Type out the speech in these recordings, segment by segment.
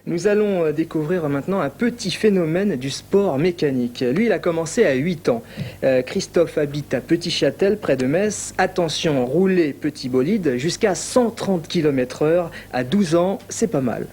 Nous allons découvrir maintenant un petit phénomène du sport mécanique. Lui, il a commencé à 8 ans. Christophe habite à Petit-Châtel, près de Metz. Attention, rouler petit bolide jusqu'à 130 km/h. À 12 ans, c'est pas mal.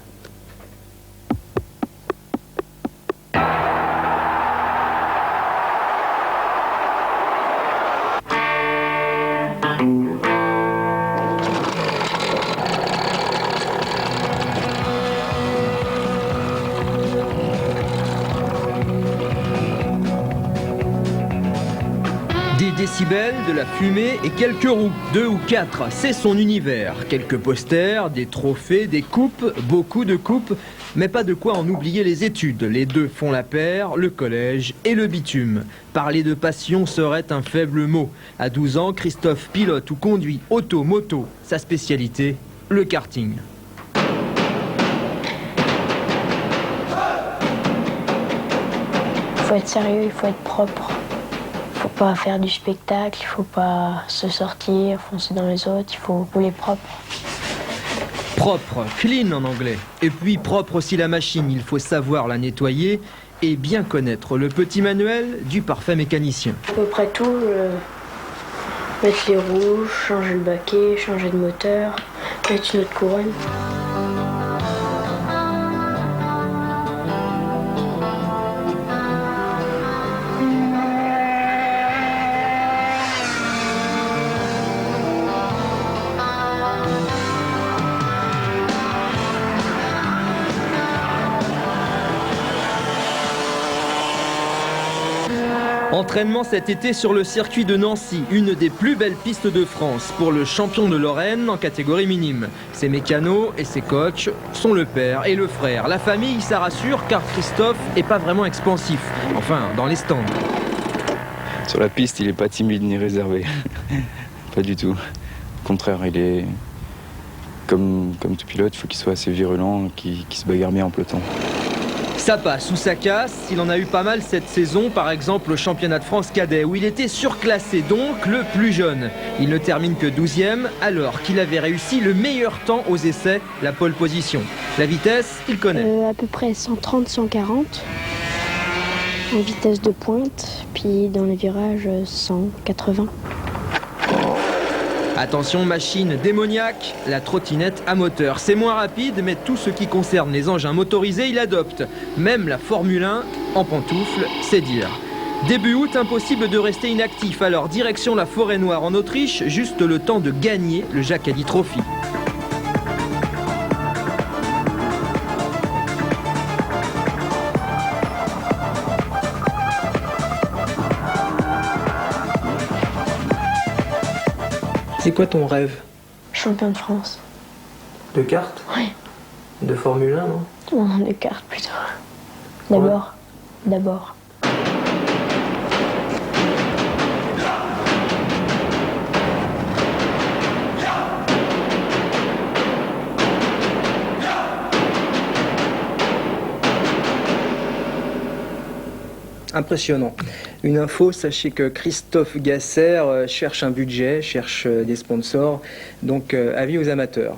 Des décibels, de la fumée et quelques roues, 2 ou 4, c'est son univers. Quelques posters, des trophées, des coupes, beaucoup de coupes, mais pas de quoi en oublier les études. Les deux font la paire, le collège et le bitume. Parler de passion serait un faible mot. À 12 ans, Christophe pilote ou conduit auto, moto. Sa spécialité, le karting. Il faut être sérieux, il faut être propre. Il faut pas faire du spectacle, il faut pas se sortir, foncer dans les autres, il faut rouler propre. Propre, clean en anglais. Et puis propre aussi la machine, il faut savoir la nettoyer et bien connaître le petit manuel du parfait mécanicien. À peu près tout, mettre les roues, changer le baquet, changer de moteur, mettre une autre couronne. Entraînement cet été sur le circuit de Nancy, une des plus belles pistes de France pour le champion de Lorraine en catégorie minime. Ses mécanos et ses coachs sont le père et le frère. La famille, ça rassure car Christophe est pas vraiment expansif, enfin dans les stands. Sur la piste, il est pas timide ni réservé, pas du tout. Au contraire, il est comme tout pilote, il faut qu'il soit assez virulent, qu'il se bagarre bien en peloton. Ça passe ou ça casse, il en a eu pas mal cette saison, par exemple au championnat de France cadet, où il était surclassé, donc le plus jeune. Il ne termine que 12e, alors qu'il avait réussi le meilleur temps aux essais, la pole position. La vitesse, il connaît. À peu près 130-140 en vitesse de pointe, puis dans les virages 180. Attention, machine démoniaque, la trottinette à moteur. C'est moins rapide, mais tout ce qui concerne les engins motorisés, il adopte. Même la Formule 1 en pantoufles, c'est dire. Début août, impossible de rester inactif. Alors, direction la Forêt-Noire en Autriche, juste le temps de gagner le Jacadi Trophy. C'est quoi ton rêve? Champion de France. De kart? Oui. De Formule 1, non? Non, de cartes plutôt. D'abord. Impressionnant. Une info, sachez que Christophe Gasser cherche un budget, cherche des sponsors, donc avis aux amateurs.